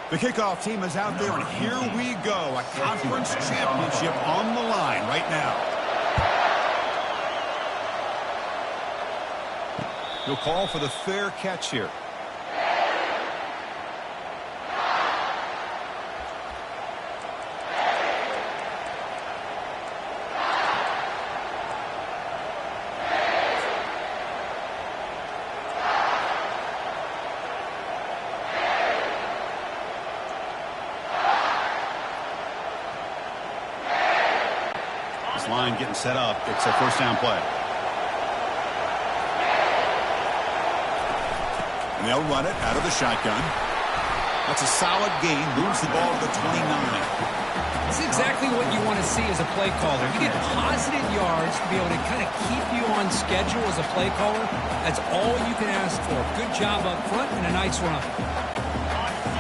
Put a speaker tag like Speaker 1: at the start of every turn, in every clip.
Speaker 1: The kickoff team is out there, and here we go. A conference championship on the line right now. He'll call for the fair catch here. Line getting set up. It's a first down play. And they'll run it out of the shotgun. That's a solid gain. Moves the ball to the 29.
Speaker 2: It's exactly what you want to see as a play caller. You get positive yards to be able to kind of keep you on schedule as a play caller. That's all you can ask for. Good job up front and a nice run.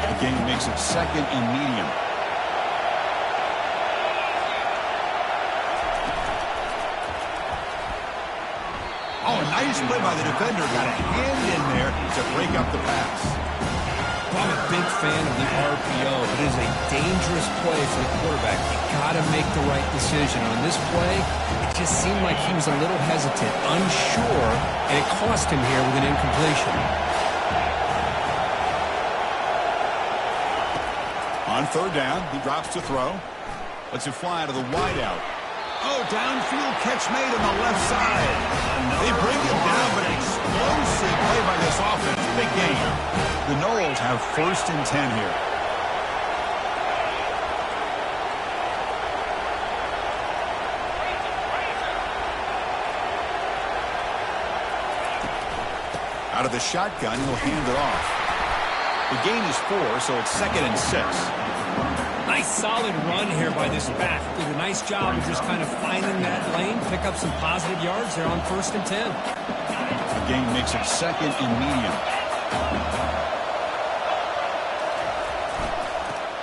Speaker 1: The game makes it second and medium. Oh, a nice play by the defender. Got a hand in there to break up the pass.
Speaker 2: Well, I'm a big fan of the RPO. It is a dangerous play for the quarterback. You got to make the right decision. On this play, it just seemed like he was a little hesitant, unsure, and it cost him here with an incompletion.
Speaker 1: On third down, he drops to throw. Lets it fly to the wideout. Oh, downfield catch made on the left side. They bring him down, but an explosive play by this offense. Big game. The Noles have first and 10 here. Out of the shotgun, he'll hand it off. The gain is 4, so it's second and 6.
Speaker 2: Nice solid run here by this back. Did a nice job of just kind of finding that lane, pick up some positive yards there on first and 10.
Speaker 1: The game makes it second and medium.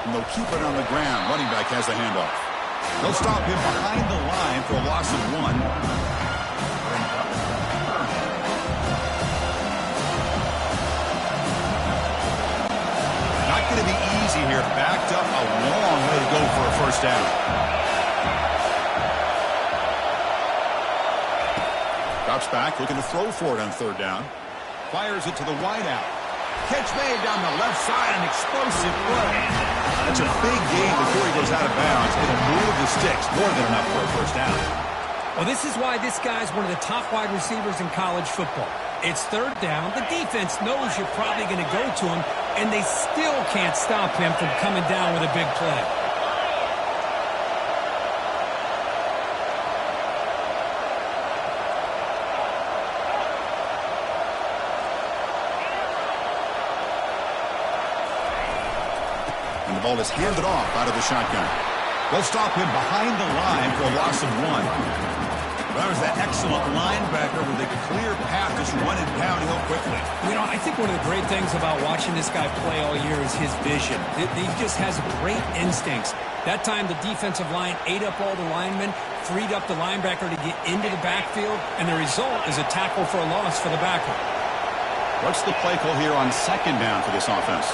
Speaker 1: And they'll keep it on the ground. Running back has the handoff. They'll stop him behind the line for a loss of 1. Going to be easy here. Backed up a long way to go for a first down. Drops back, looking to throw for it on third down. Fires it to the wideout. Catch made down the left side, an explosive play. That's a big gain before he goes out of bounds. It'll move the sticks, more than enough for a first down.
Speaker 2: Well, this is why this guy's one of the top wide receivers in college football. It's third down. The defense knows you're probably going to go to him, and they still can't stop him from coming down with a big play.
Speaker 1: And the ball is handed off out of the shotgun. They'll stop him behind the line for a loss of 1. That was that excellent linebacker with a clear path just running downhill quickly.
Speaker 2: You know, I think one of the great things about watching this guy play all year is his vision. He just has great instincts. That time, the defensive line ate up all the linemen, freed up the linebacker to get into the backfield, and the result is a tackle for a loss for the backer.
Speaker 1: What's the play call here on second down for this offense?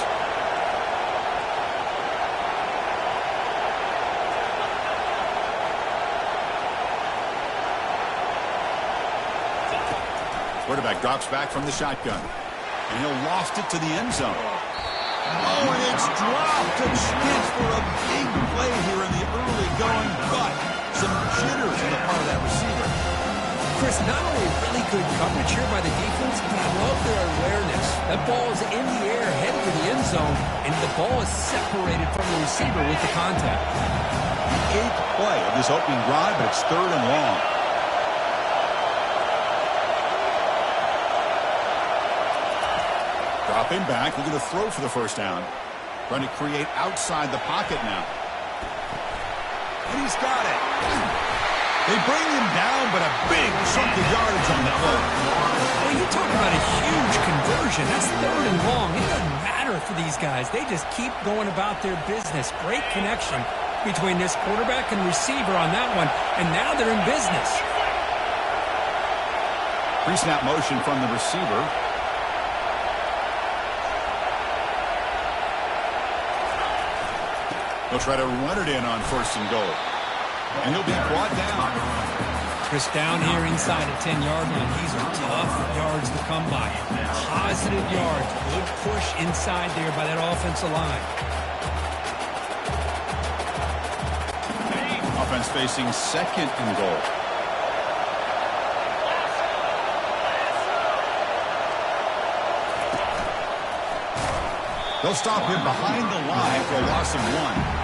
Speaker 1: Quarterback drops back from the shotgun. And he'll loft it to the end zone. Oh, and it's dropped. A chance for a big play here in the early going, but some jitters on the part of that receiver.
Speaker 2: Chris, not only really good coverage here by the defense, but I love their awareness. That ball is in the air, headed for the end zone, and the ball is separated from the receiver with the contact.
Speaker 1: The 8th play of this opening drive, but it's third and long. Dropping back, looking to throw for the first down. Trying to create outside the pocket now. And he's got it. They bring him down, but a big chunk of yardage on the play.
Speaker 2: Well, you talk about a huge conversion. That's third and long. It doesn't matter for these guys. They just keep going about their business. Great connection between this quarterback and receiver on that one, and now they're in business.
Speaker 1: Pre-snap motion from the receiver. He'll try to run it in on 1st and goal. And he'll be brought down.
Speaker 2: Chris, down here inside the 10-yard line, these are tough yards to come by. Positive yards. Good push inside there by that offensive line.
Speaker 1: Offense facing 2nd and goal. They'll stop him behind the line for a loss of 1.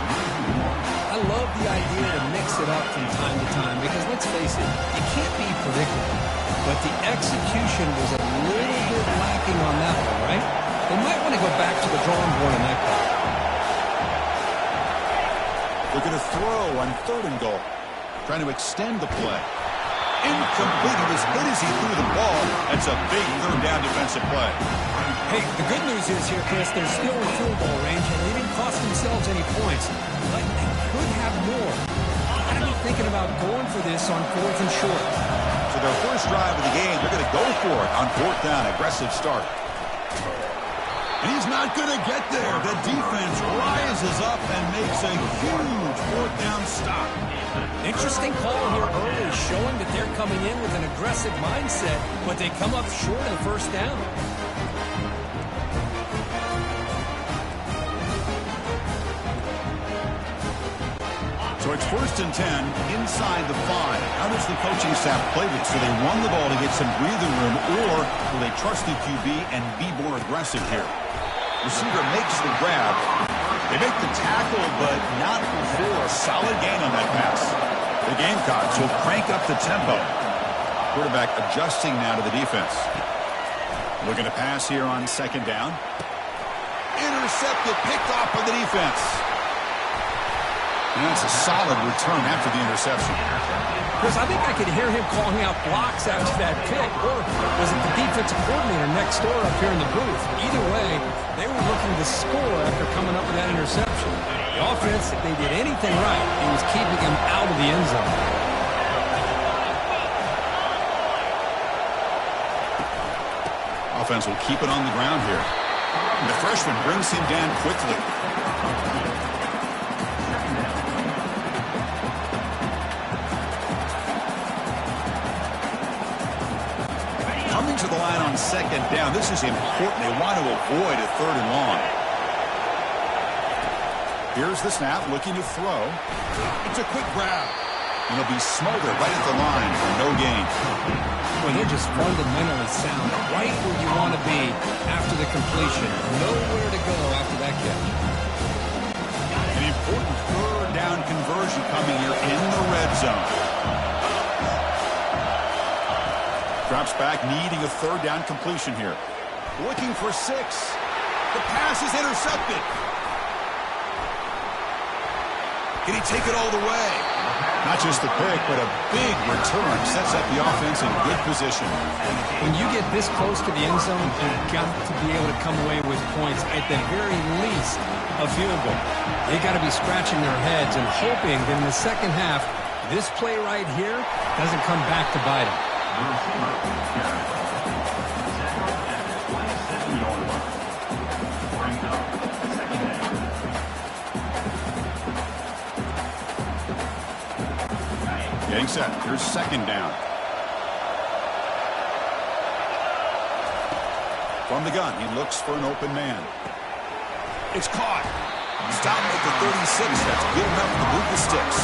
Speaker 2: I love the idea to mix it up from time to time because, let's face it, you can't be predictable. But the execution was a little bit lacking on that one, right? They might want to go back to the drawing board on that call.
Speaker 1: They're going to throw on 3rd and goal. Trying to extend the play. Incomplete. He was hit as he threw the ball. That's a big 3rd down defensive play.
Speaker 2: Hey, the good news is here, Chris, they're still in field goal range, and they didn't cost themselves any points. But they could have more. Gotta be thinking about going for this on 4th and short.
Speaker 1: So their first drive of the game, they're going to go for it on 4th down. Aggressive start. And he's not going to get there. The defense rises up and makes a huge 4th down stop.
Speaker 2: Interesting call here early, showing that they're coming in with an aggressive mindset, but they come up short of 1st down.
Speaker 1: So it's 1st and 10 inside the 5. How does the coaching staff play this? Do they run the ball to get some breathing room, or will they trust the QB and be more aggressive here? Receiver makes the grab. They make the tackle, but not before a solid gain on that pass. The Gamecocks will crank up the tempo. Quarterback adjusting now to the defense. Looking to pass here on 2nd down. Intercepted, picked off by the defense. And that's a solid return after the interception.
Speaker 2: Chris, I think I could hear him calling out blocks after that pick. Or was it the defensive coordinator next door up here in the booth? Either way, they were looking to score after coming up with that interception. The offense, if they did anything right, it was keeping him out of the end zone.
Speaker 1: Offense will keep it on the ground here. And the freshman brings him down quickly. Coming to the line on 2nd down. This is important. They want to avoid a 3rd and long. Here's the snap, looking to throw. It's a quick grab. And he'll be smothered right at the line for no gain.
Speaker 2: Well, they're just fundamentally sound, right where you want to be after the completion. Nowhere to go after that catch.
Speaker 1: An important 3rd down conversion coming here in the red zone. Drops back, needing a 3rd down completion here. Looking for 6. The pass is intercepted. Can he take it all the way? Not just the pick, but a big return sets up the offense in good position.
Speaker 2: When you get this close to the end zone, you've got to be able to come away with points, at the very least a field goal. They got to be scratching their heads and hoping that in the second half, this play right here doesn't come back to bite them.
Speaker 1: Getting set. Here's 2nd down. From the gun, he looks for an open man. It's caught. Stopped at the 36. That's good enough to move the sticks.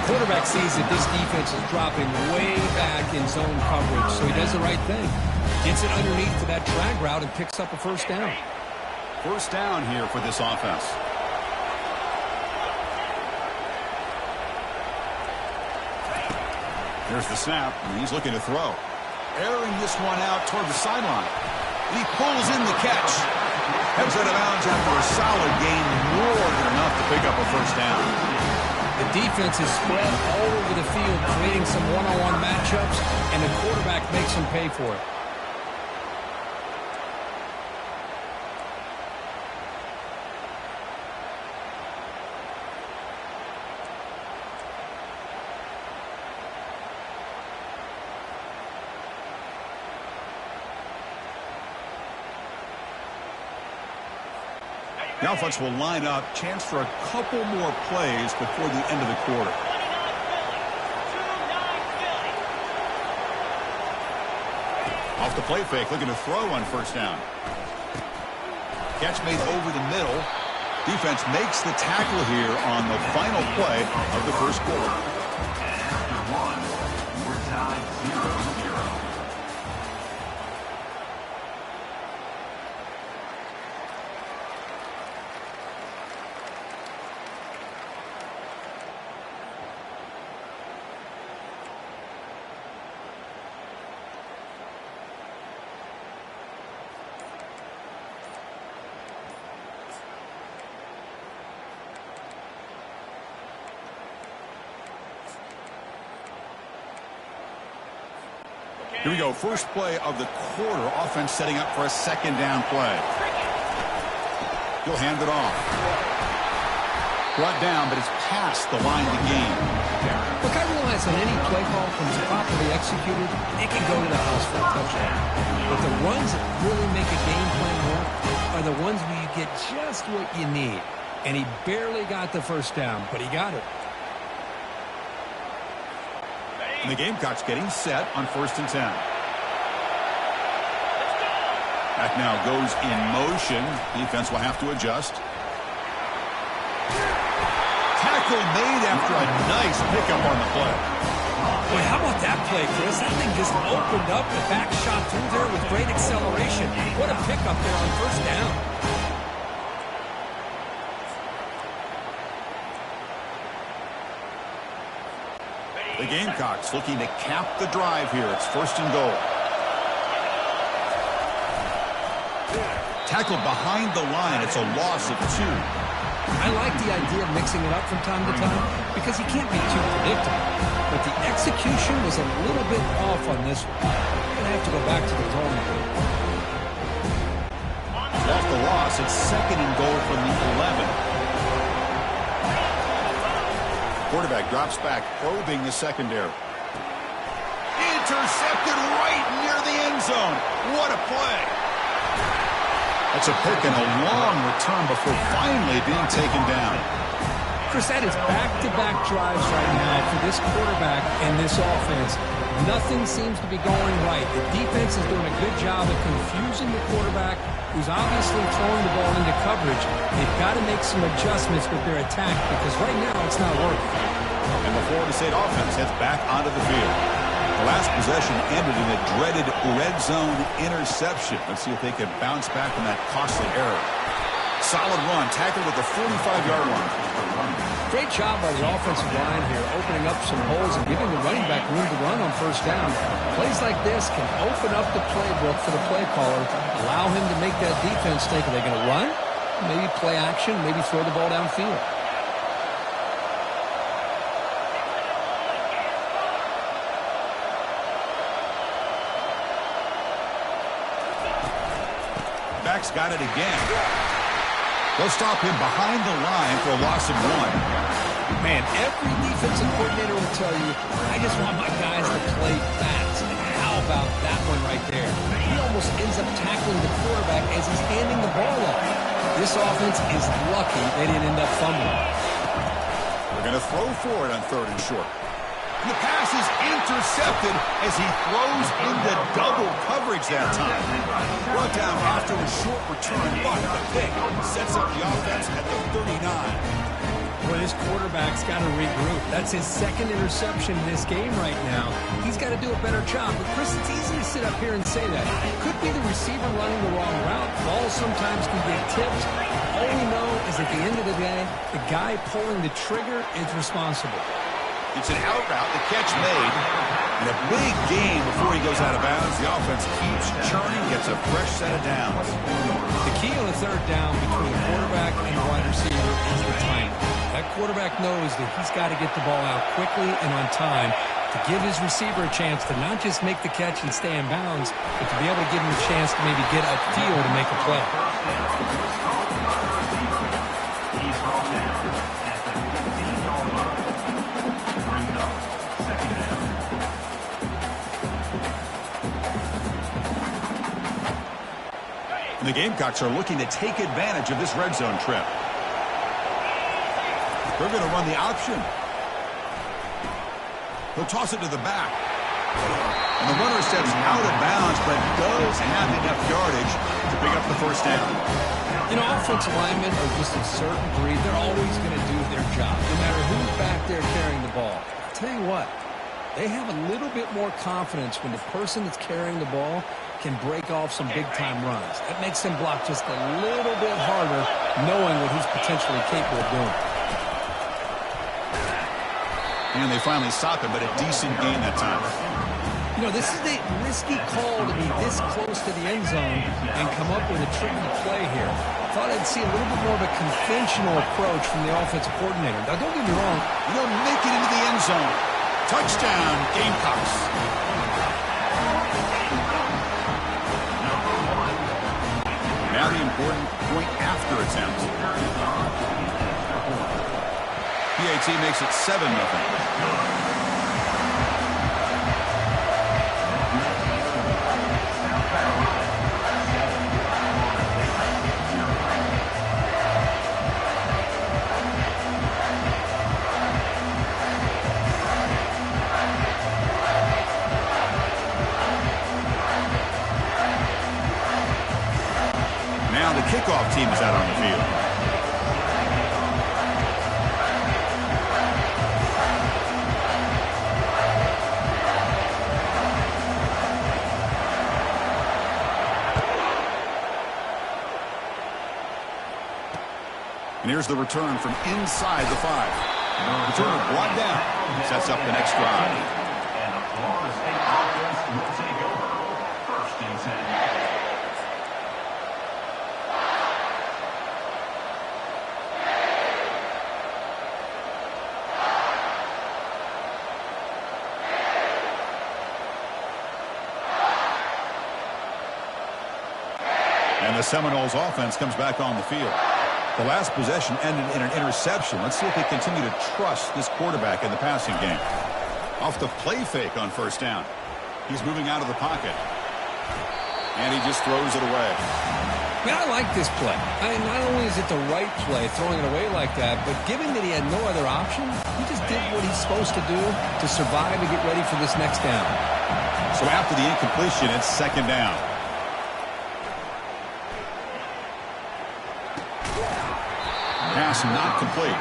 Speaker 2: Quarterback sees that this defense is dropping way back in zone coverage, so he does the right thing. Gets it underneath to that drag route and picks up a 1st down.
Speaker 1: 1st down here for this offense. There's the snap, and he's looking to throw. Airing this one out toward the sideline. He pulls in the catch. Heads out of bounds after a solid gain, more than enough to pick up a 1st down.
Speaker 2: The defense is spread all over the field, creating some one-on-one matchups, and the quarterback makes them pay for it.
Speaker 1: The offense will line up. Chance for a couple more plays before the end of the quarter. Off the play fake, looking to throw on first down. Catch made over the middle. Defense makes the tackle here on the final play of the first quarter.
Speaker 3: After one, we're tied 0-0.
Speaker 1: Here we go. First play of the quarter. Offense setting up for a second down play. He'll hand it off. Brought down, but it's past the line of the game.
Speaker 2: Look, I realize that any play call, when it's properly executed, it can go to the house for a touchdown. But the runs that really make a game plan work are the ones where you get just what you need. And he barely got the first down, but he got it.
Speaker 1: And the Gamecocks getting set on 1st and 10. Back now goes in motion. Defense will have to adjust. Tackle made after a nice pickup on the play.
Speaker 2: Boy, how about that play, Chris? That thing just opened up. The back shot through there with great acceleration. What a pickup there on first down.
Speaker 1: The Gamecocks looking to cap the drive here. It's 1st and goal. Tackled behind the line. It's a loss of 2.
Speaker 2: I like the idea of mixing it up from time to time because you can't be too predictable. But the execution was a little bit off on this one. You're going to have to go back to the drawing board.
Speaker 1: Off the loss. It's 2nd and goal from the 11. Quarterback drops back, probing the secondary. Intercepted right near the end zone. What a play. That's a pick and a long return before finally being taken down.
Speaker 2: Chris, that is back-to-back drives right now for this quarterback and this offense. Nothing seems to be going right. The defense is doing a good job of confusing the quarterback, who's obviously throwing the ball into coverage. They've got to make some adjustments with their attack because right now it's not working.
Speaker 1: And the Florida State offense heads back onto the field. The last possession ended in a dreaded red zone interception. Let's see if they can bounce back from that costly error. Solid run, tackled at the 45-yard line.
Speaker 2: Great job by the offensive line here, opening up some holes and giving the running back room to run on first down. Plays like this can open up the playbook for the play caller, allow him to make that defense think, are they going to run? Maybe play action, maybe throw the ball downfield.
Speaker 1: Back's got it again. They'll stop him behind the line for a loss of 1.
Speaker 2: Man, every defensive coordinator will tell you, I just want my guys to play fast. And how about that one right there? He almost ends up tackling the quarterback as he's handing the ball off. This offense is lucky they didn't end up fumbling.
Speaker 1: They're going to throw for it on 3rd and short. The pass is intercepted as he throws into double coverage that time. Brought down after a short return, but the pick sets up the offense at the 39.
Speaker 2: Well, this quarterback's got to regroup. That's his 2nd interception in this game right now. He's got to do a better job. But, Chris, it's easy to sit up here and say that. It could be the receiver running the wrong route. Balls sometimes can get tipped. All we know is at the end of the day, the guy pulling the trigger is responsible.
Speaker 1: It's an out route, the catch made, and a big gain before he goes out of bounds. The offense keeps churning, gets a fresh set of downs.
Speaker 2: The key on the 3rd down between the quarterback and the wide receiver is the timing. That quarterback knows that he's got to get the ball out quickly and on time to give his receiver a chance to not just make the catch and stay in bounds, but to be able to give him a chance to maybe get upfield to make a play.
Speaker 1: And the Gamecocks are looking to take advantage of this red zone trip. They're going to run the option. He'll toss it to the back. And the runner steps out of bounds, but does have enough yardage to pick up the first down.
Speaker 2: You know, offensive linemen are just a certain breed. They're always going to do their job, no matter who's back there carrying the ball. I'll tell you what, they have a little bit more confidence when the person that's carrying the ball can break off some big-time runs. That makes them block just a little bit harder, knowing what he's potentially capable of doing.
Speaker 1: And they finally stop him, but a decent gain that time.
Speaker 2: You know, this is a risky call to be this close to the end zone and come up with a tricky play here. Thought I'd see a little bit more of a conventional approach from the offensive coordinator. Now, don't get me wrong.
Speaker 1: He'll make it into the end zone. Touchdown, Gamecocks. Now the important point after attempt. PAT makes it 7-0. Now the kickoff team is out on the field. And here's the return from inside the 5. Return brought down. Sets up the next drive.
Speaker 3: And the Florida State offense will take over. 1st and 10.
Speaker 1: And the Seminoles offense comes back on the field. The last possession ended in an interception. Let's see if they continue to trust this quarterback in the passing game. Off the play fake on 1st down. He's moving out of the pocket. And he just throws it away.
Speaker 2: Man, I like this play. I mean, not only is it the right play, throwing it away like that, but given that he had no other option, he just did what he's supposed to do to survive and get ready for this next down.
Speaker 1: So after the incompletion, it's 2nd down. Pass not complete.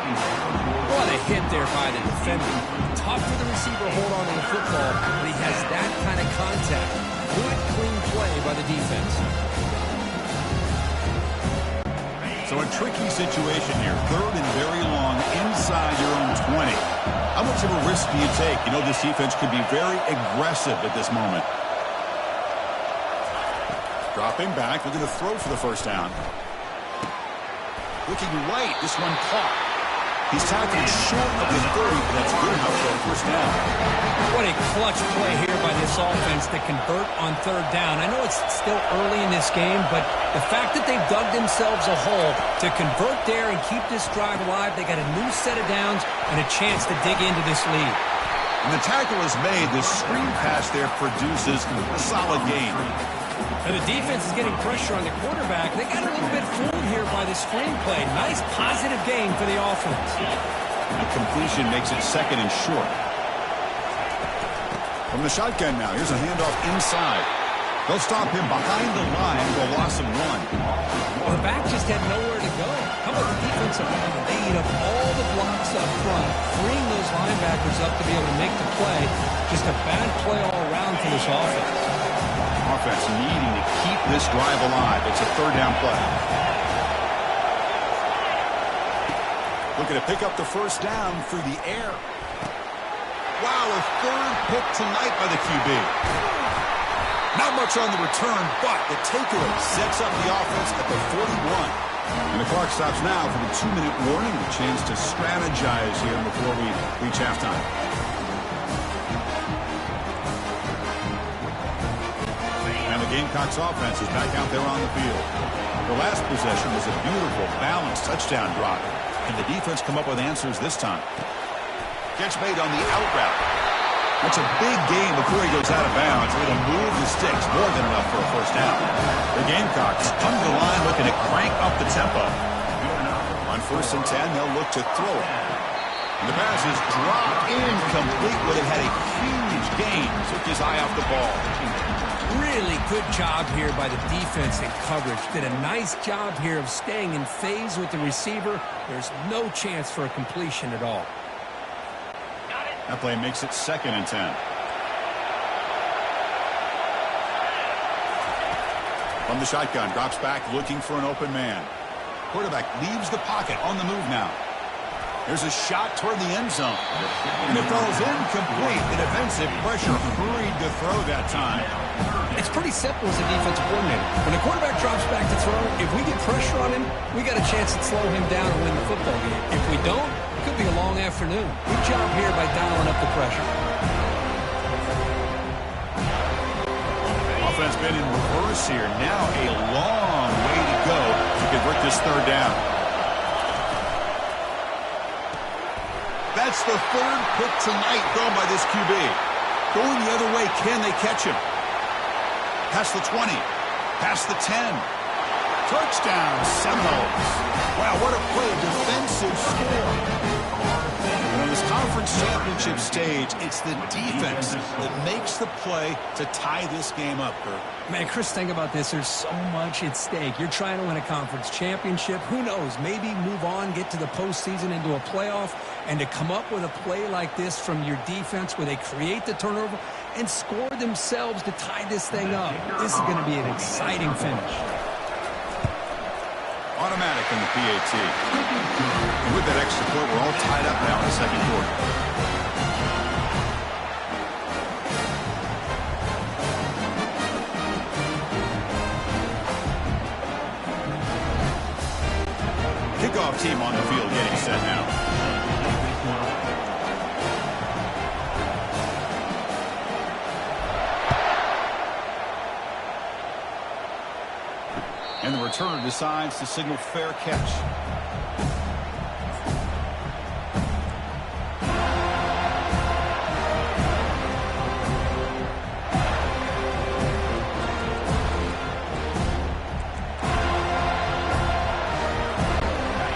Speaker 2: What a hit there by the defender. Tough for the receiver to hold on to the football, but he has that kind of contact. Good, clean play by the defense.
Speaker 1: So a tricky situation here. 3rd and very long inside your own 20. How much of a risk do you take? You know this defense could be very aggressive at this moment. Dropping back, looking to throw for the 1st down. Looking right, this one caught. He's tackled short of the 30, but that's good enough for a 1st down.
Speaker 2: What a clutch play here by this offense to convert on 3rd down. I know it's still early in this game, but the fact that they've dug themselves a hole to convert there and keep this drive alive, they got a new set of downs and a chance to dig into this lead.
Speaker 1: And the tackle is made. The screen pass there produces a solid gain.
Speaker 2: And the defense is getting pressure on the quarterback. They got a little bit fooled here by the screen play. Nice positive gain for the offense.
Speaker 1: The completion makes it 2nd and short. From the shotgun now, here's a handoff inside. They'll stop him behind the line for a loss of 1.
Speaker 2: Well, the back just had nowhere to go. How about the defensive line? They eat up all the blocks up front, freeing those linebackers up to be able to make the play. Just a bad play all around for this offense.
Speaker 1: Offense needing to keep this drive alive. It's a 3rd down play. Looking to pick up the 1st down through the air. Wow, a 3rd pick tonight by the QB. Not much on the return, but the takeaway sets up the offense at the 41. And the clock stops now for the 2-minute warning. A chance to strategize here before we reach halftime. And the Gamecocks offense is back out there on the field. The last possession was a beautiful, balanced touchdown drive. And the defense come up with answers this time. Catch made on the out route. That's a big gain before he goes out of bounds. It'll move the sticks, more than enough for a first down. The Gamecocks come to the line looking to crank up the tempo. On 1st and 10, they'll look to throw it. And the pass is dropped incomplete, where they had a huge gain. Took his eye off the ball.
Speaker 2: Really good job here by the defense in coverage. Did a nice job here of staying in phase with the receiver. There's no chance for a completion at all.
Speaker 1: That play makes it 2nd and 10. From the shotgun, drops back looking for an open man. Quarterback leaves the pocket on the move now. There's a shot toward the end zone. And it falls incomplete. The defensive pressure hurried to throw that time.
Speaker 2: It's pretty simple as a defensive coordinator. When the quarterback drops back to throw, if we get pressure on him, we got a chance to slow him down and win the football game. If we don't, it could be a long afternoon. Good job here by dialing up the pressure.
Speaker 1: Offense been in reverse here. Now a long way to go to convert this 3rd down. That's the 3rd pick tonight thrown by this QB. Going the other way, can they catch him? Past the 20, past the 10. Touchdown, Seminoles. Wow, what a play, a defensive score. And on this conference championship stage, it's the defense that makes the play to tie this game up, Kirk.
Speaker 2: Man, Chris, think about this. There's so much at stake. You're trying to win a conference championship. Who knows? Maybe move on, get to the postseason, into a playoff. And to come up with a play like this from your defense where they create the turnover and score themselves to tie this thing up, this is going to be an exciting finish.
Speaker 1: Automatic in the PAT. And with that extra point, we're all tied up now in the 2nd quarter. Kickoff team on the field getting set now. And the returner decides to signal fair catch.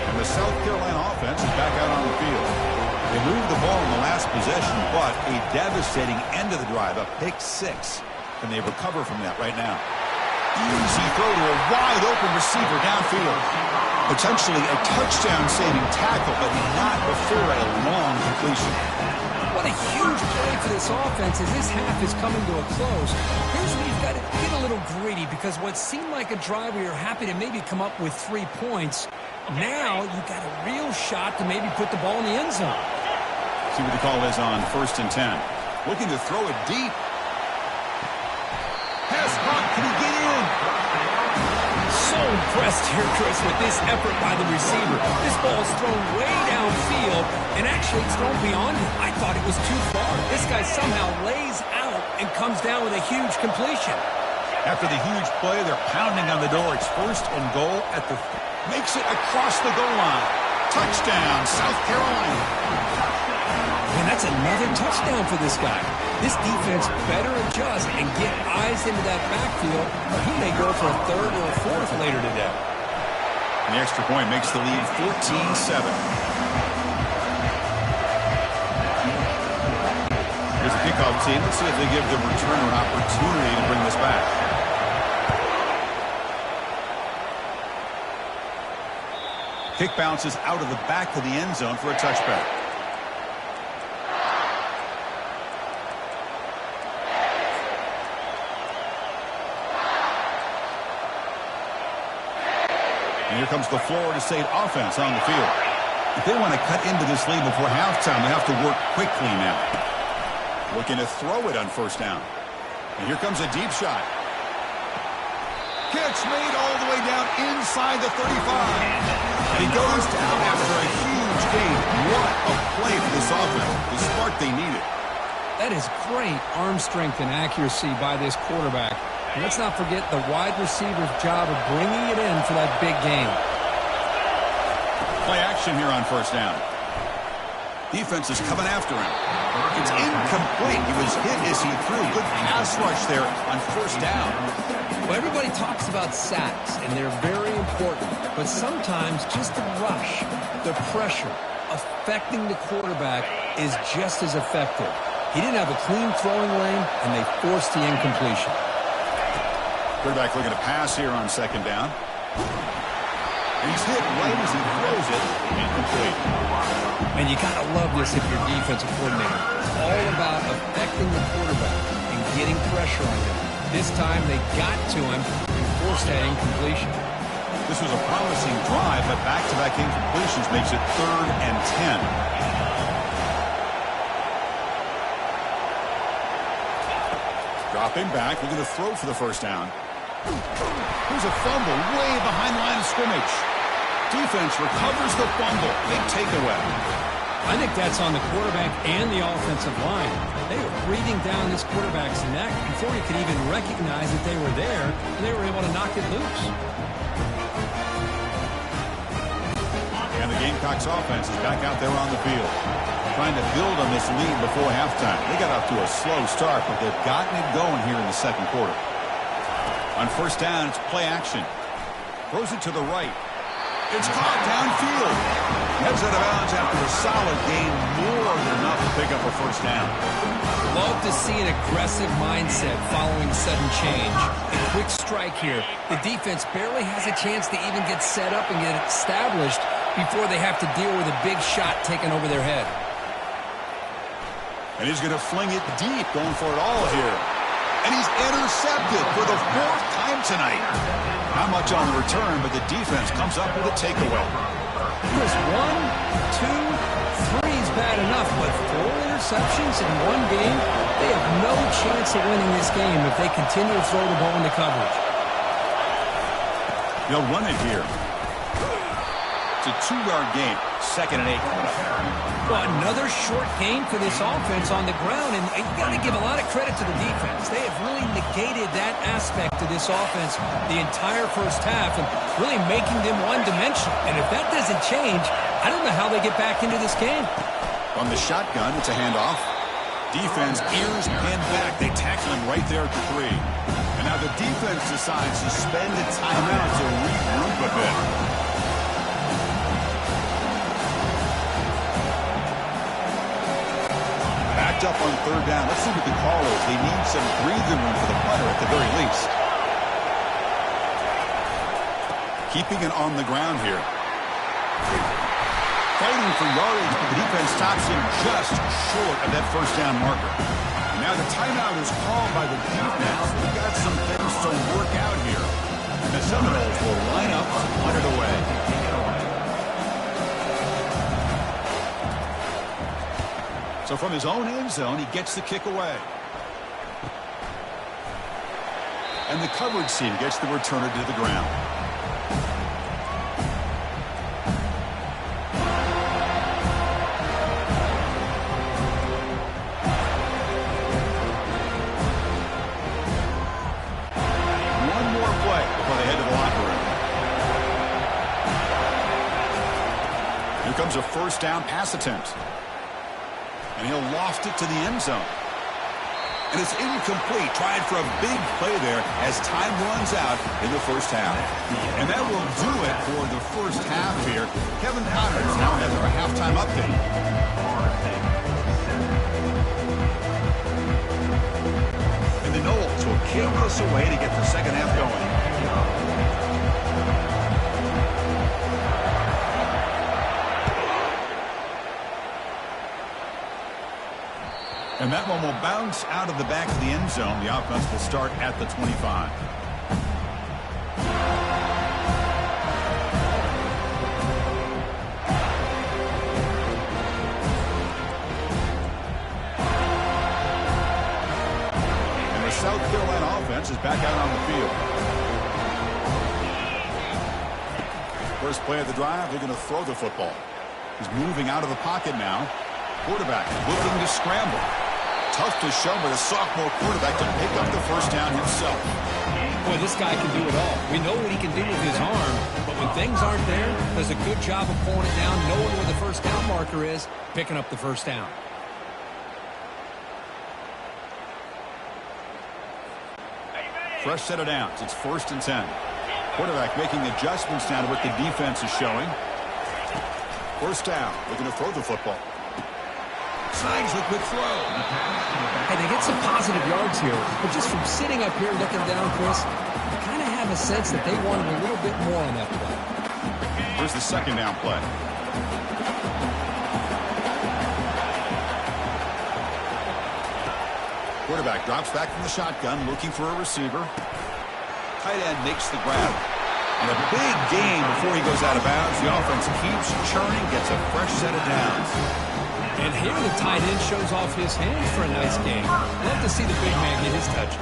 Speaker 1: And the South Carolina offense is back out on the field. They moved the ball in the last possession, but a devastating end of the drive, a pick 6. And they recover from that right now. Easy throw to a wide-open receiver downfield. Potentially a touchdown-saving tackle, but not before a long completion.
Speaker 2: What a huge play for this offense as this half is coming to a close. Here's where you've got to get a little greedy, because what seemed like a drive where you're happy to maybe come up with 3 points, now you've got a real shot to maybe put the ball in the end zone.
Speaker 1: See what the call is on 1st and 10. Looking to throw it deep. Pass caught. Can he get in?
Speaker 2: So impressed here, Chris, with this effort by the receiver. This ball's thrown way downfield, and actually it's thrown beyond him. I thought it was too far. This guy somehow lays out and comes down with a huge completion.
Speaker 1: After the huge play, they're pounding on the door. It's 1st and goal at the... Makes it across the goal line. Touchdown, South Carolina.
Speaker 2: And that's another touchdown for this guy. This defense better adjust and get eyes into that backfield, or he may go for a 3rd or a 4th later today.
Speaker 1: And the extra point makes the lead 14-7. Here's the kickoff team. Let's see if they give the returner an opportunity to bring this back. Kick bounces out of the back of the end zone for a touchback. And here comes the Florida State offense on the field. If they want to cut into this lead before halftime, they have to work quickly now. Looking to throw it on 1st down. And here comes a deep shot. Catch made all the way down inside the 35. And he goes down after a huge gain. What a play for this offense. The spark they needed.
Speaker 2: That is great arm strength and accuracy by this quarterback. And let's not forget the wide receiver's job of bringing it in for that big game.
Speaker 1: Play action here on 1st down. Defense is coming after him. It's incomplete. He was hit as he threw. Good pass rush there on first down.
Speaker 2: Well, everybody talks about sacks, and they're very important. But sometimes just the rush, the pressure, affecting the quarterback is just as effective. He didn't have a clean throwing lane, and they forced the incompletion.
Speaker 1: Quarterback looking to pass here on second down. And he's hit right as he throws it. Incomplete.
Speaker 2: And you got to love this if you're defensive coordinator. It's all about affecting the quarterback and getting pressure on him. This time they got to him and forced that incompletion.
Speaker 1: This was a promising drive, but back-to-back incompletions makes it 3rd and 10. Dropping back, looking to throw for the first down. Here's a fumble way behind the line of scrimmage. Defense recovers the fumble. Big takeaway.
Speaker 2: I think that's on the quarterback and the offensive line. They were breathing down this quarterback's neck before he could even recognize that they were there, and they were able to knock it loose.
Speaker 1: And the Gamecocks offense is back out there on the field, trying to build on this lead before halftime. They got off to a slow start, but they've gotten it going here in the second quarter. On first down, it's play action. Throws it to the right. It's caught downfield. Heads out of bounds after a solid gain, more than enough to pick up a first down.
Speaker 2: Love to see an aggressive mindset following sudden change. A quick strike here. The defense barely has a chance to even get set up and get established before they have to deal with a big shot taken over their head.
Speaker 1: And he's going to fling it deep, going for it all here. And he's intercepted for the 4th time tonight. Not much on the return, but the defense comes up with a takeaway.
Speaker 2: Just 1, 2, 3 is bad enough, but 4 interceptions in one game, they have no chance of winning this game if they continue to throw the ball into coverage.
Speaker 1: They'll run it here. It's a 2-yard gain. 2nd and 8 coming up.
Speaker 2: Well, another short game for this offense on the ground, and you got to give a lot of credit to the defense. They have really negated that aspect of this offense the entire first half and really making them one-dimensional. And if that doesn't change, I don't know how they get back into this game.
Speaker 1: From the shotgun, it's a handoff. Defense, ears pinned back. They tackle him right there at the 3. And now the defense decides to spend a timeout to regroup a bit. Backed up on 3rd down. Let's see what the call is. They need some breathing room for the punter at the very least. Keeping it on the ground here. Fighting for yardage, but the defense stops him just short of that first down marker. And now the timeout is called by the defense. We've got some things to work out here. And the Seminoles will line up to punt it away. So from his own end zone, he gets the kick away. And the coverage team gets the returner to the ground. One more play before they head to the locker room. Here comes a first down pass attempt. And he'll loft it to the end zone. And it's incomplete. Tried for a big play there as time runs out in the first half. And that will do it for the first half here. Kevin Connors now has our halftime update. And the Noles will kick this away to get the second half going. And that one will bounce out of the back of the end zone. The offense will start at the 25. And the South Carolina offense is back out on the field. First play of the drive, they're going to throw the football. He's moving out of the pocket now. Quarterback looking to scramble. Tough to show, but a sophomore quarterback to pick up the first down himself.
Speaker 2: Boy, this guy can do it all. We know what he can do with his arm, but when things aren't there, does a good job of pulling it down, knowing where the first down marker is, picking up the first down.
Speaker 1: Fresh set of downs. It's 1st and 10. Quarterback making adjustments now to what the defense is showing. 1st down. Looking to throw the football. Signs the quick throw.
Speaker 2: Hey, they get some positive yards here, but just from sitting up here looking down, Chris, you kind of have a sense that they wanted a little bit more on that play.
Speaker 1: Here's the 2nd down play. Quarterback drops back from the shotgun, looking for a receiver. Tight end makes the grab. And a big gain before he goes out of bounds. The offense keeps churning, gets a fresh set of downs.
Speaker 2: And here the tight end shows off his hands for a nice game. Love to see the big man get his touch.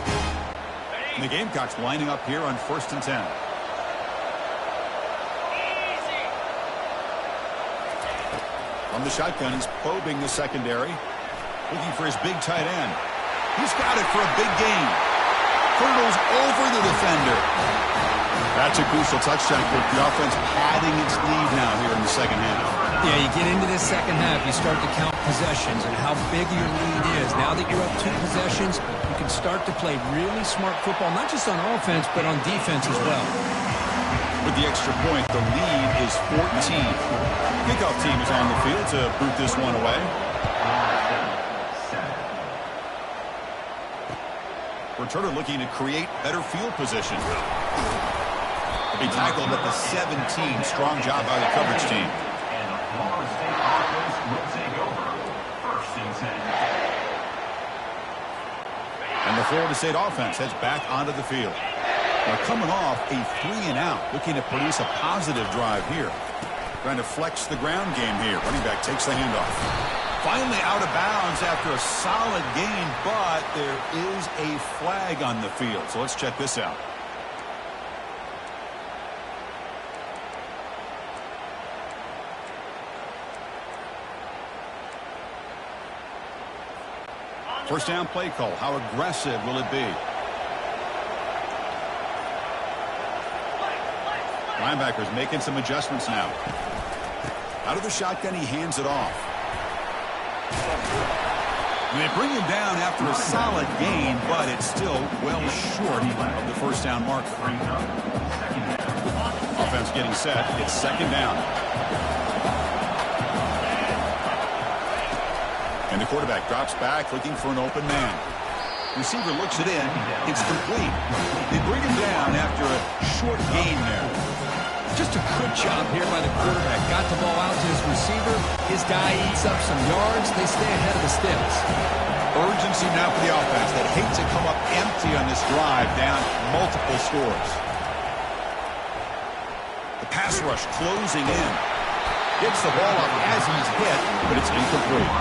Speaker 1: And the Gamecocks lining up here on 1st and 10. From the shotgun, he's probing the secondary. Looking for his big tight end. He's got it for a big gain. Hurdles over the defender. That's a crucial touchdown with the offense padding its lead now here in the 2nd half.
Speaker 2: Yeah, you get into this 2nd half, you start to count possessions and how big your lead is. Now that you're up 2 possessions, you can start to play really smart football, not just on offense, but on defense as well.
Speaker 1: With the extra point, the lead is 14. Kickoff team is on the field to boot this one away. Returner looking to create better field position. He'll be tackled at the 17. Strong job by the coverage team.
Speaker 3: And the Florida State offense will take over. 1st and 10.
Speaker 1: And the Florida State offense heads back onto the field. They're coming off a 3-and-out, looking to produce a positive drive here. Trying to flex the ground game here. Running back takes the handoff. Finally out of bounds after a solid gain, but there is a flag on the field. So let's check this out. First down play call. How aggressive will it be? Linebackers making some adjustments now. Out of the shotgun, he hands it off. And they bring him down after a solid gain, but it's still well short of the first down marker. Offense getting set. It's 2nd down. And the quarterback drops back, looking for an open man. Receiver looks it in. It's complete. They bring him down after a short gain there.
Speaker 2: Just a good job here by the quarterback. Got the ball out to his receiver. His guy eats up some yards. They stay ahead of the sticks.
Speaker 1: Urgency now for the offense that hates to come up empty on this drive, down multiple scores. The pass rush closing in. Gets the ball up as he's hit, but it's incomplete.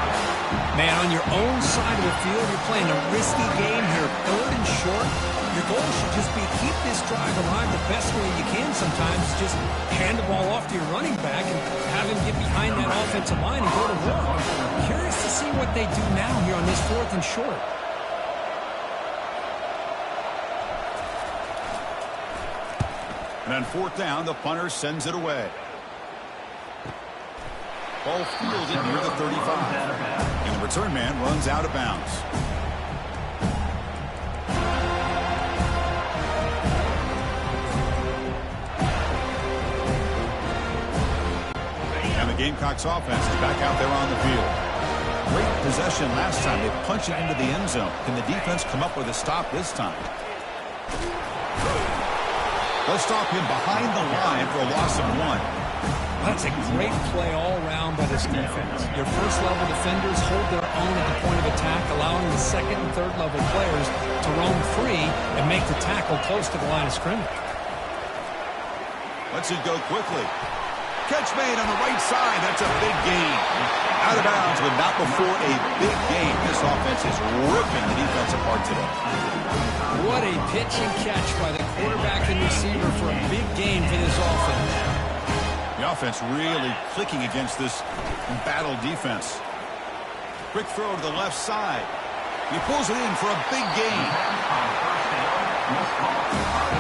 Speaker 2: Man, on your own side of the field, you're playing a risky game here. 3rd and short. Your goal should just be keep this drive alive the best way you can sometimes. Just hand the ball off to your running back and have him get behind that offensive line and go to work. I'm curious to see what they do now here on this 4th and short.
Speaker 1: And on 4th down, the punter sends it away. Ball fielded near the 35. And the return man runs out of bounds. And the Gamecocks offense is back out there on the field. Great possession last time. They punch it into the end zone. Can the defense come up with a stop this time? They'll stop him behind the line for a loss of 1.
Speaker 2: That's a great play all around by this defense. Your first-level defenders hold their own at the point of attack, allowing the 2nd and 3rd-level players to roam free and make the tackle close to the line of scrimmage.
Speaker 1: Lets it go quickly. Catch made on the right side. That's a big gain. Out of bounds, but not before a big gain. This offense is ripping the defense apart today.
Speaker 2: What a pitch and catch by the quarterback and receiver for a big gain for this offense.
Speaker 1: The offense really clicking against this embattled defense. Quick throw to the left side. He pulls it in for a big gain.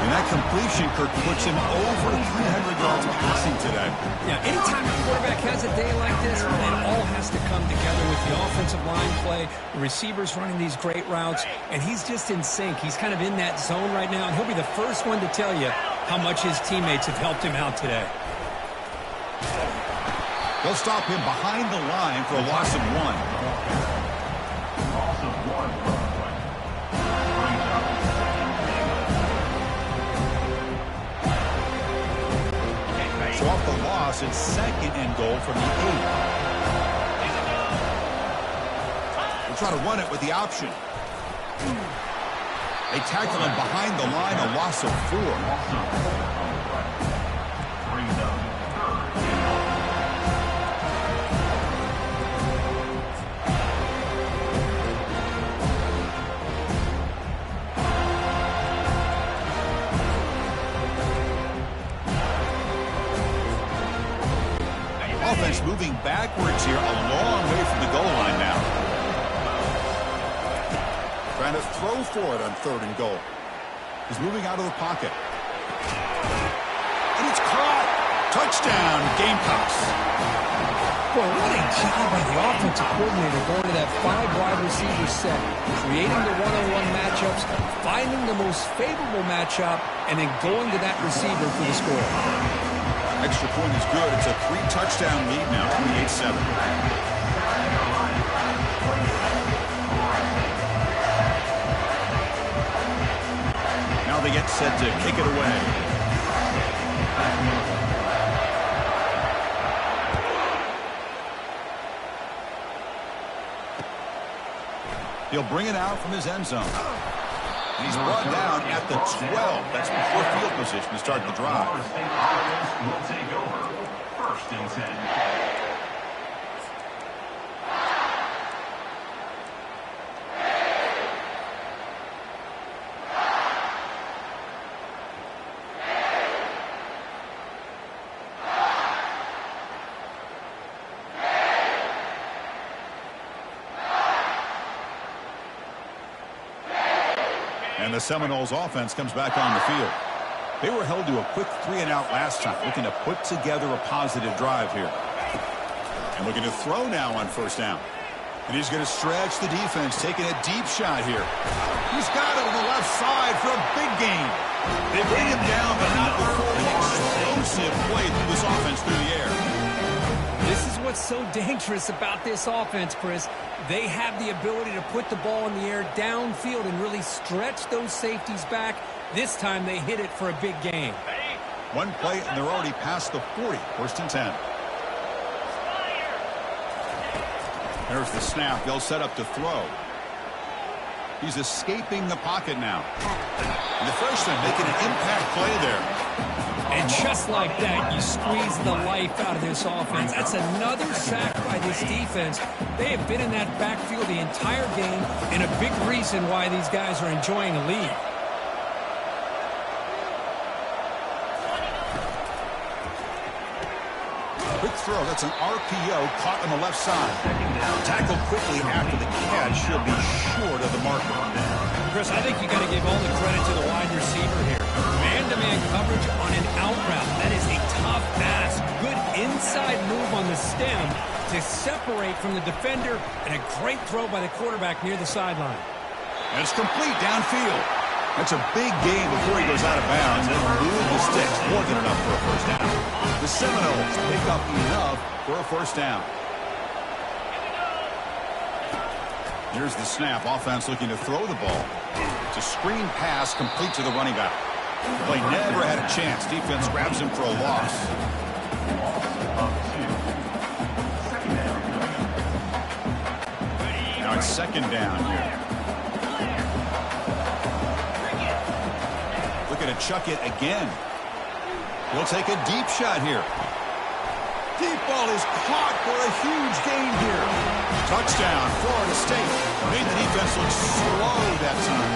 Speaker 1: And that completion, Kirk, puts him over 300 yards passing today.
Speaker 2: Yeah, anytime a quarterback has a day like this, it all has to come together with the offensive line play, the receivers running these great routes, and he's just in sync. He's kind of in that zone right now, and he'll be the first one to tell you how much his teammates have helped him out today.
Speaker 1: They'll stop him behind the line for a loss of 1.
Speaker 3: Loss of 1.
Speaker 1: So off the loss, it's 2nd and goal from the 8. We'll try to run it with the option. They tackle him behind the line, a loss of 4. Offense moving backwards here, a long way from the goal line now. Trying to throw for it on 3rd and goal. He's moving out of the pocket. And it's caught. Touchdown, Gamecocks.
Speaker 2: Boy, what a job by the offensive coordinator going to that 5-wide receiver set, creating the one-on-one matchups, finding the most favorable matchup, and then going to that receiver for the score.
Speaker 1: Extra point is good. It's a 3-touchdown lead now, 28-7. Now they get set to kick it away. He'll bring it out from his end zone. He's brought down at the 12. That's before field position to start the drive.
Speaker 3: Will take over. 1st and 10.
Speaker 1: And the Seminoles offense comes back on the field. They were held to a quick 3-and-out last time, looking to put together a positive drive here. And looking to throw now on 1st down. And he's going to stretch the defense, taking a deep shot here. He's got it on the left side for a big gain. They bring him down, but not before an explosive play through this offense through the air.
Speaker 2: This is what's so dangerous about this offense, Chris. They have the ability to put the ball in the air downfield and really stretch those safeties back. This time they hit it for a big gain.
Speaker 1: One play, and they're already past the 40. 1st and 10. There's the snap. They'll set up to throw. He's escaping the pocket now. And the freshman making an impact play there.
Speaker 2: And just like that, you squeeze the life out of this offense. That's another sack by this defense. They have been in that backfield the entire game, and a big reason why these guys are enjoying a lead.
Speaker 1: Quick throw. That's an RPO caught on the left side. Tackled quickly after the catch. He'll be short of the marker.
Speaker 2: Chris, I think you got to give all the credit to the wide receiver here. Man-to-man coverage on an out route. That is a tough ask. Good inside move on the stem to separate from the defender, and a great throw by the quarterback near the sideline.
Speaker 1: And it's complete downfield. That's a big gain before he goes out of bounds. And it'll move the sticks more than enough for a 1st down. The Seminoles pick up enough for a 1st down. Here's the snap. Offense looking to throw the ball. It's a screen pass complete to the running back. The play never had a chance. Defense grabs him for a loss. Now it's 2nd down here. Looking to chuck it again. He'll take a deep shot here. Deep ball is caught for a huge gain here. Touchdown, Florida State. Made the defense look slow that time.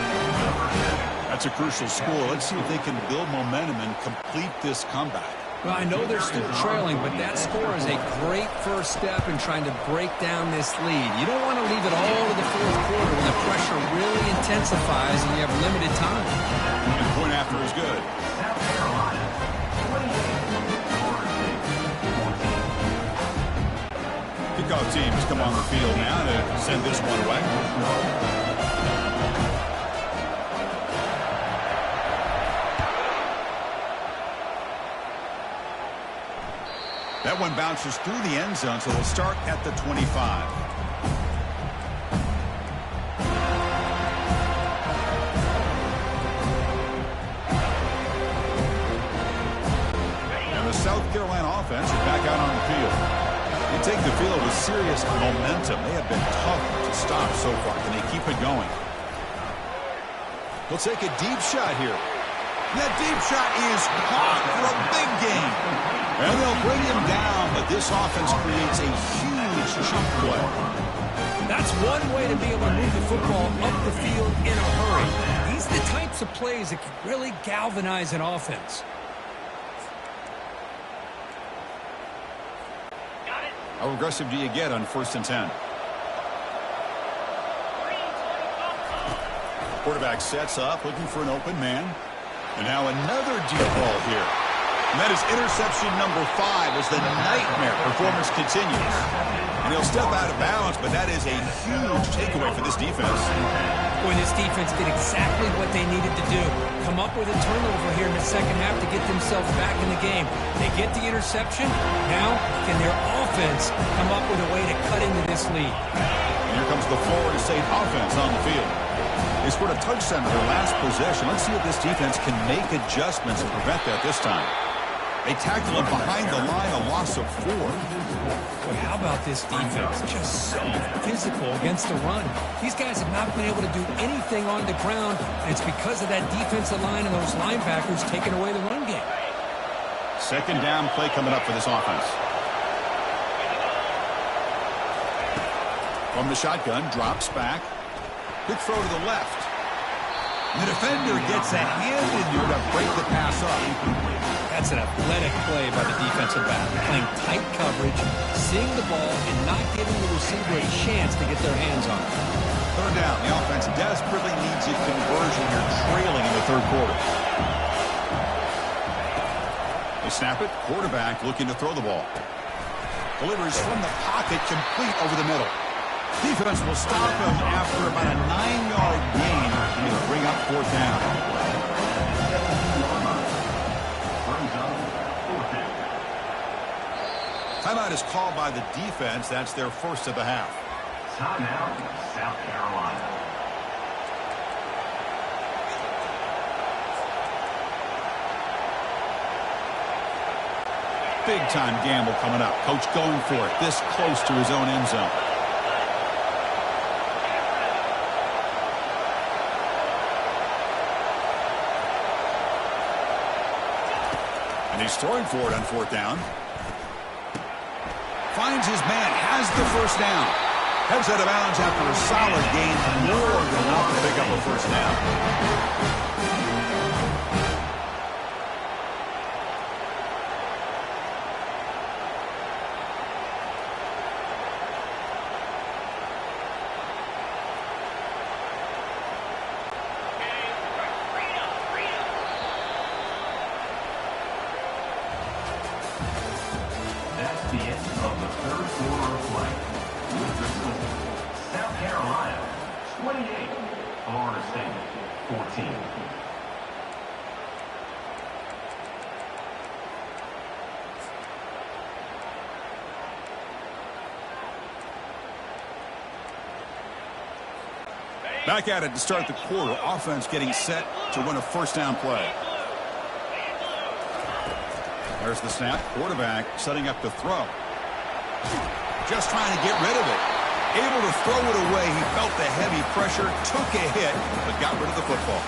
Speaker 1: That's a crucial score. Let's see if they can build momentum and complete this comeback.
Speaker 2: Well, I know they're still trailing, but that score is a great first step in trying to break down this lead. You don't want to leave it all to the 4th quarter when the pressure really intensifies and you have limited time.
Speaker 1: And point after is good.
Speaker 3: South Carolina, 28. Florida State, 14.
Speaker 1: Kickoff teams come on the field now to send this one away. That one bounces through the end zone, so they'll start at the 25. And the South Carolina offense is back out on the field. They take the field with serious momentum. They have been tough to stop so far. Can they keep it going? They'll take a deep shot here. That deep shot is caught for a big gain. And they'll bring him down, but this offense creates a huge chunk play.
Speaker 2: That's one way to be able to move the football up the field in a hurry. These are the types of plays that can really galvanize an offense.
Speaker 1: How aggressive do you get on 1st and 10? Quarterback sets up, looking for an open man. And now another deep ball here. And that is interception number 5 as the nightmare performance continues. And he'll step out of bounds, but that is a huge takeaway for this defense.
Speaker 2: Boy, this defense did exactly what they needed to do. Come up with a turnover here in the second half to get themselves back in the game. They get the interception. Now, can their offense come up with a way to cut into this lead?
Speaker 1: And here comes the Florida State offense on the field. They scored a touchdown in their last possession. Let's see if this defense can make adjustments and prevent that this time. They tackle him behind the line, a loss of 4.
Speaker 2: Boy, how about this defense? Just so physical against the run. These guys have not been able to do anything on the ground, and it's because of that defensive line and those linebackers taking away the run game.
Speaker 1: Second down play coming up for this offense. From the shotgun, drops back. Quick throw to the left. The defender gets a hand in there to break the pass up.
Speaker 2: That's an athletic play by the defensive back. Playing tight coverage, seeing the ball, and not giving the receiver a chance to get their hands on it.
Speaker 1: Third down. The offense desperately needs a conversion here, trailing in the third quarter. They snap it. Quarterback looking to throw the ball. Delivers from the pocket, complete over the middle. Defense will stop him after about a 9-yard gain and he'll bring up 4th down. Timeout is called by the defense. That's their first of the half.
Speaker 3: Timeout, South Carolina.
Speaker 1: Big-time gamble coming up. Coach going for it this close to his own end zone. And he's throwing for it on 4th down. Finds his man, has the first down. Heads out of bounds after a solid gain, more than enough to pick up a first down.
Speaker 3: That's the end of the third quarter of play. With the score, South Carolina, 28. Florida State, 14.
Speaker 1: Back at it to start the quarter. Offense getting set to run a first down play. There's the snap. Quarterback setting up the throw. Just trying to get rid of it. Able to throw it away. He felt the heavy pressure, took a hit, but got rid of the football.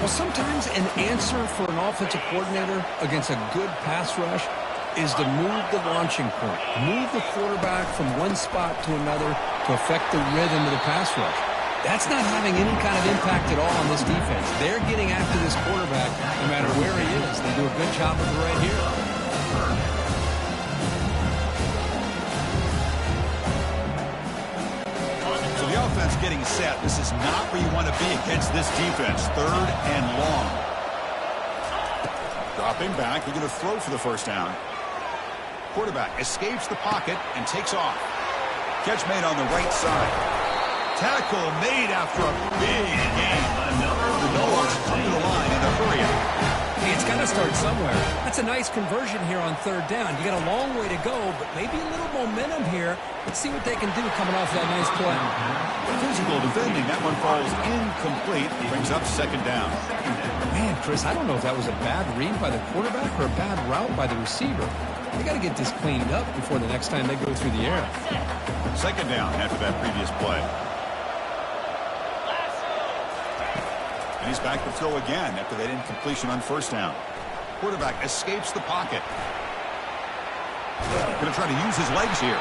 Speaker 2: Well, sometimes an answer for an offensive coordinator against a good pass rush is to move the launching point. Move the quarterback from one spot to another to affect the rhythm of the pass rush. That's not having any kind of impact at all on this defense. They're getting after this quarterback no matter where he is. They do a good job of it right here.
Speaker 1: So the offense getting set. This is not where you want to be against this defense. 3rd and long. Dropping back, they're going to throw for the first down. Quarterback escapes the pocket and takes off. Catch made on the right side. Tackle made after a big gain. The Dogs come to the line in a hurry up.
Speaker 2: Hey, it's got to start somewhere. That's a nice conversion here on third down. You got a long way to go, but maybe a little momentum here. Let's see what they can do coming off that nice play.
Speaker 1: Physical defending. That one falls incomplete. Brings up second down.
Speaker 2: Man, Chris, I don't know if that was a bad read by the quarterback or a bad route by the receiver. They got to get this cleaned up before the next time they go through the air.
Speaker 1: Second down after that previous play. And he's back to throw again after that incompletion on first down. Quarterback escapes the pocket. Going to try to use his legs here.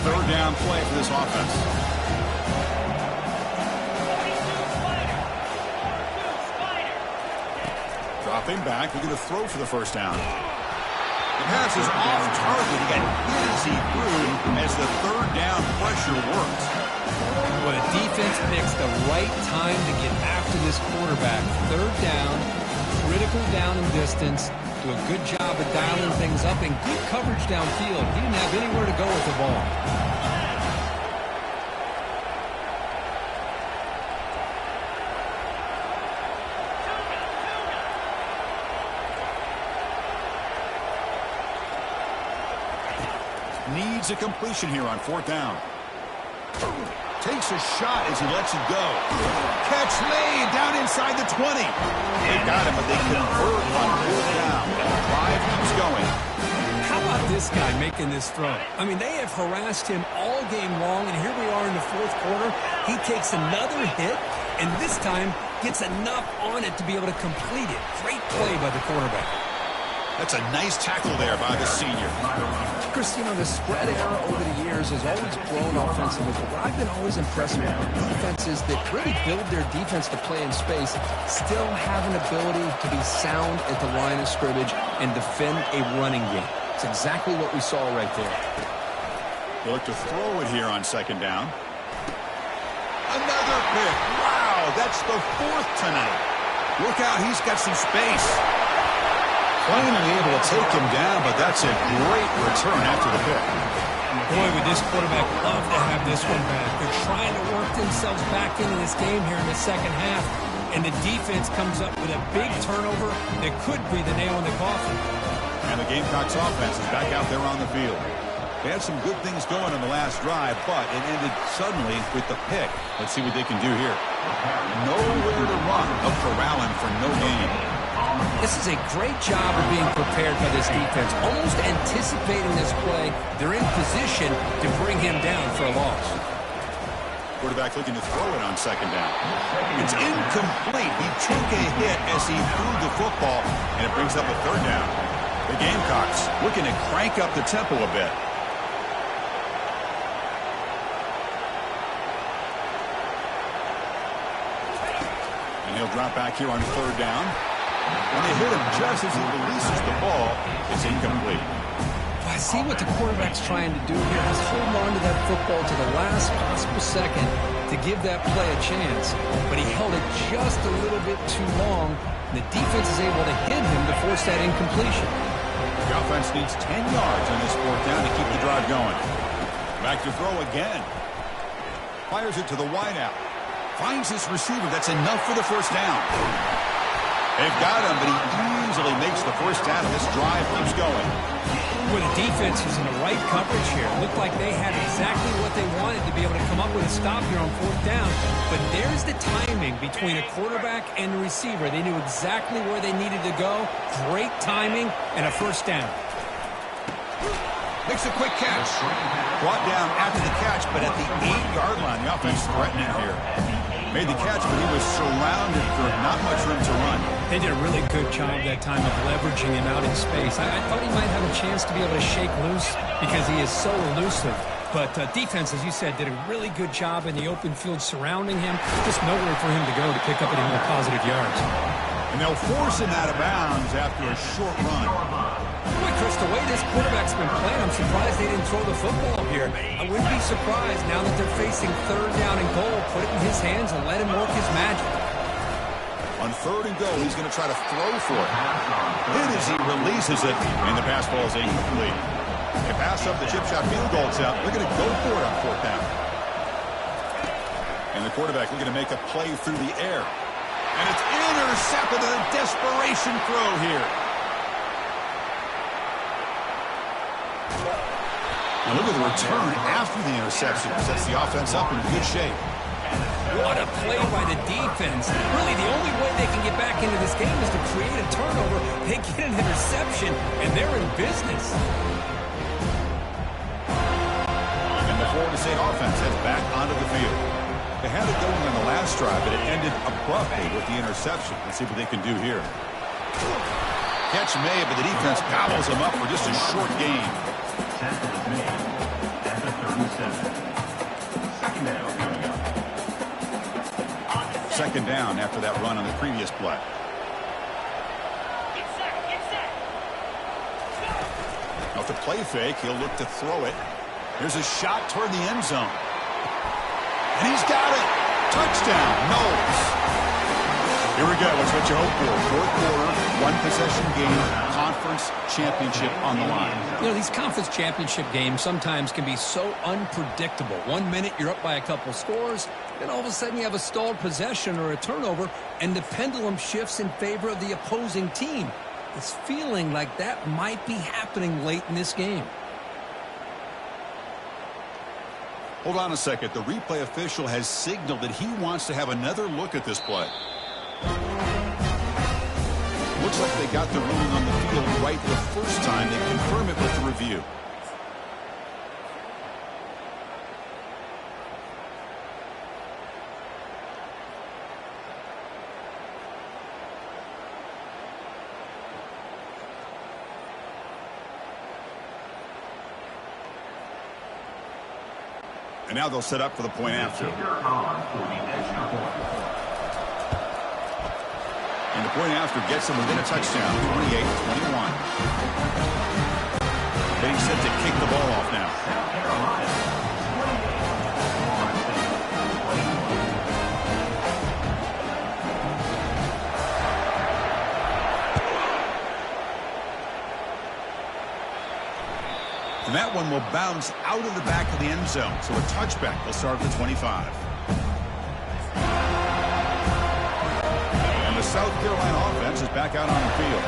Speaker 1: Third down play for this offense. Dropping back, they're going to throw for the first down. The pass is off target. He got hit as he threw as the third down pressure worked.
Speaker 2: But a defense picks the right time to get after this quarterback. Third down, critical down and distance. Do a good job of dialing things up and good coverage downfield. He didn't have anywhere to go with the ball.
Speaker 1: Needs a completion here on fourth down. Takes a shot as he lets it go. Catch made down inside the 20. They got him, but they convert on fourth down. Drive keeps going.
Speaker 2: How about this guy making this throw? I mean, they have harassed him all game long, and here we are in the fourth quarter. He takes another hit, and this time gets enough on it to be able to complete it. Great play by the quarterback.
Speaker 1: That's a nice tackle there by the senior.
Speaker 2: Chris, you know, the spread era over the years has always grown offensively, but what I've been always impressed with defenses that really build their defense to play in space still have an ability to be sound at the line of scrimmage and defend a running game. It's exactly what we saw right there.
Speaker 1: They look to throw it here on second down. Another pick. Wow, that's the fourth tonight. Look out, he's got some space. Finally able to take him down, but that's a great return after the pick.
Speaker 2: Boy, would this quarterback love to have this one back. They're trying to work themselves back into this game here in the second half, and the defense comes up with a big turnover that could be the nail in the coffin.
Speaker 1: And the Gamecocks offense is back out there on the field. They had some good things going on the last drive, but it ended suddenly with the pick. Let's see what they can do here. Nowhere to run, up corralling for no gain.
Speaker 2: This is a great job of being prepared by this defense. Almost anticipating this play, they're in position to bring him down for a loss.
Speaker 1: Quarterback looking to throw it on second down. It's incomplete. He took a hit as he threw the football, and it brings up a third down. The Gamecocks looking to crank up the tempo a bit. And he'll drop back here on third down. When they hit him just as he releases the ball, it's incomplete.
Speaker 2: I see what the quarterback's trying to do here is hold on to that football to the last possible second to give that play a chance. But he held it just a little bit too long, and the defense is able to hit him to force that incompletion.
Speaker 1: The offense needs 10 yards on this fourth down to keep the drive going. Back to throw again. Fires it to the wideout. Finds his receiver. That's enough for the first down. They've got him, but he easily makes the first down, and this drive keeps going.
Speaker 2: Well, the defense is in the right coverage here. Looked like they had exactly what they wanted to be able to come up with a stop here on fourth down. But there's the timing between a quarterback and the receiver. They knew exactly where they needed to go. Great timing and a first down.
Speaker 1: Makes a quick catch. Brought down after the catch, but at the 8-yard line, the offense threatening here. Made the catch, but he was surrounded for not much room to run.
Speaker 2: They did a really good job that time of leveraging him out in space. I thought he might have a chance to be able to shake loose because he is so elusive. But defense, as you said, did a really good job in the open field surrounding him. Just nowhere for him to go to pick up any more positive yards.
Speaker 1: And they'll force him out of bounds after a short run.
Speaker 2: Boy, Chris, the way this quarterback's been playing, I'm surprised they didn't throw the football here. I wouldn't be surprised now that they're facing third down and goal. Put it in his hands and let him work his magic.
Speaker 1: On third and goal, he's going to try to throw for it. Hit as he releases it, and the pass ball is incomplete. They pass up the chip shot field goal attempt. They're going to go for it on fourth down. And the quarterback looking to make a play through the air. And it's intercepted in a desperation throw here. Now look at the return after the interception. Sets the offense up in good shape.
Speaker 2: What a play by the defense. Really, the only way they can get back into this game is to create a turnover. They get an interception, and they're in business.
Speaker 1: And the Florida State offense heads back onto the field. They had it going on the last drive, but it ended abruptly with the interception. Let's see what they can do here. Catch made, but the defense gobbles them up for just a short gain.
Speaker 3: Tackle is made at the 37. Second down coming up.
Speaker 1: Second down after that run on the previous play. Now to play fake, he'll look to throw it. Here's a shot toward the end zone. And he's got it. Touchdown, Knowles. Here we go. That's what you hope for. Fourth quarter, one-possession game, conference championship on the line.
Speaker 2: You know, these conference championship games sometimes can be so unpredictable. 1 minute you're up by a couple scores, then all of a sudden you have a stalled possession or a turnover, and the pendulum shifts in favor of the opposing team. It's feeling like that might be happening late in this game.
Speaker 1: Hold on a second. The replay official has signaled that he wants to have another look at this play. Looks like they got the ruling on the field right the first time. They confirm it with the review. And now they'll set up for the point after. And the point after gets them within a touchdown, 28-21. Being set to kick the ball off now. And that one will bounce out of the back of the end zone. So a touchback will start at the 25. And the South Carolina offense is back out on the field.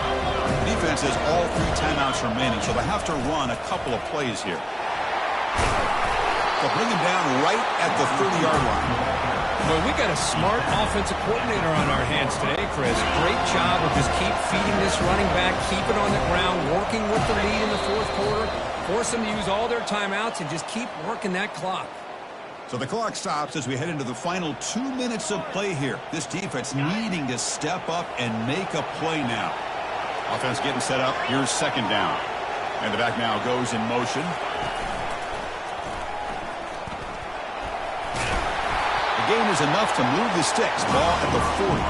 Speaker 1: The defense has all 3 timeouts remaining, so they have to run a couple of plays here. They'll bring him down right at the 30-yard line.
Speaker 2: Well, we got a smart offensive coordinator on our hands today, Chris. Great job of just keep feeding this running back, keep it on the ground, working with the lead in the fourth quarter, force them to use all their timeouts, and just keep working that clock.
Speaker 1: So the clock stops as we head into the final 2 minutes of play here. This defense needing to step up and make a play now. Offense getting set up. Here's second down. And the back now goes in motion. The gain is enough to move the sticks. Ball at the 40.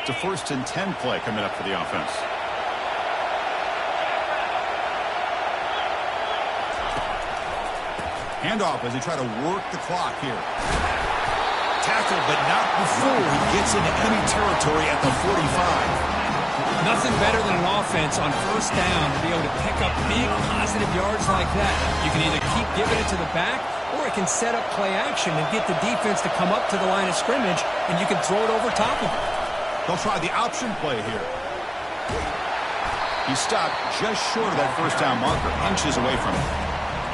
Speaker 1: It's a 1st and 10 play coming up for the offense. Handoff as they try to work the clock here. Tackled, but not before he gets into enemy territory at the 45.
Speaker 2: Nothing better than an offense on first down to be able to pick up big positive yards like that. You can either keep giving it to the back, or it can set up play action and get the defense to come up to the line of scrimmage, and you can throw it over top of it.
Speaker 1: They'll try the option play here. He stopped just short of that first down marker, inches away from it.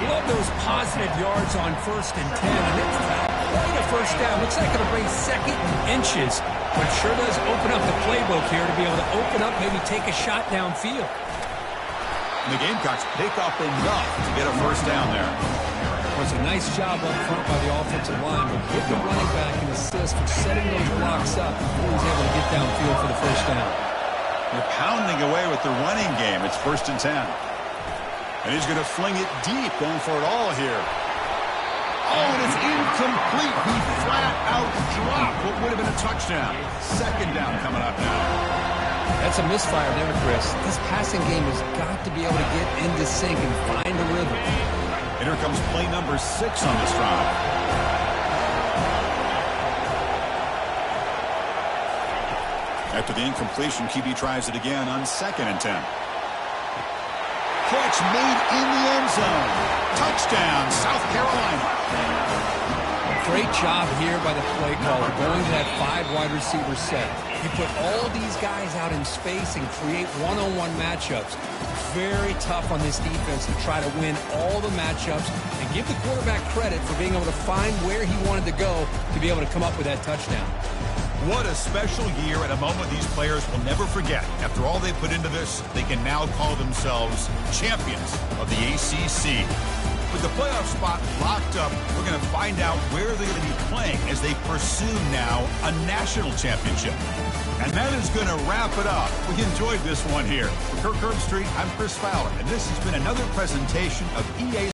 Speaker 2: Love those positive yards on 1st and 10. And it's quite a first down. Looks like it'll bring second and inches, but sure does open up the playbook here to be able to open up, maybe take a shot downfield.
Speaker 1: And the Gamecocks pick up enough to get a first down there.
Speaker 2: It was a nice job up front by the offensive line, but give the running back an assist for setting those blocks up before he's able to get downfield for the first down.
Speaker 1: They're pounding away with the running game. It's 1st and 10. And he's going to fling it deep, going for it all here. Oh, and it's incomplete. He flat out dropped what would have been a touchdown. Second down coming up now.
Speaker 2: That's a misfire there, Chris. This passing game has got to be able to get into sync and find a rhythm.
Speaker 1: And here comes play number 6 on this drive. After the incompletion, QB tries it again on 2nd and 10. Catch made in the end zone. Touchdown, South Carolina.
Speaker 2: Great job here by the play caller, going to that 5 wide receiver set. You put all these guys out in space and create one-on-one matchups. Very tough on this defense to try to win all the matchups and give the quarterback credit for being able to find where he wanted to go to be able to come up with that touchdown.
Speaker 1: What a special year and a moment these players will never forget. After all they put into this, they can now call themselves champions of the ACC. With the playoff spot locked up, we're going to find out where they're going to be playing as they pursue now a national championship. And that is going to wrap it up. We enjoyed this one here. For Kirk Herbstreit, I'm Chris Fowler, and this has been another presentation of EA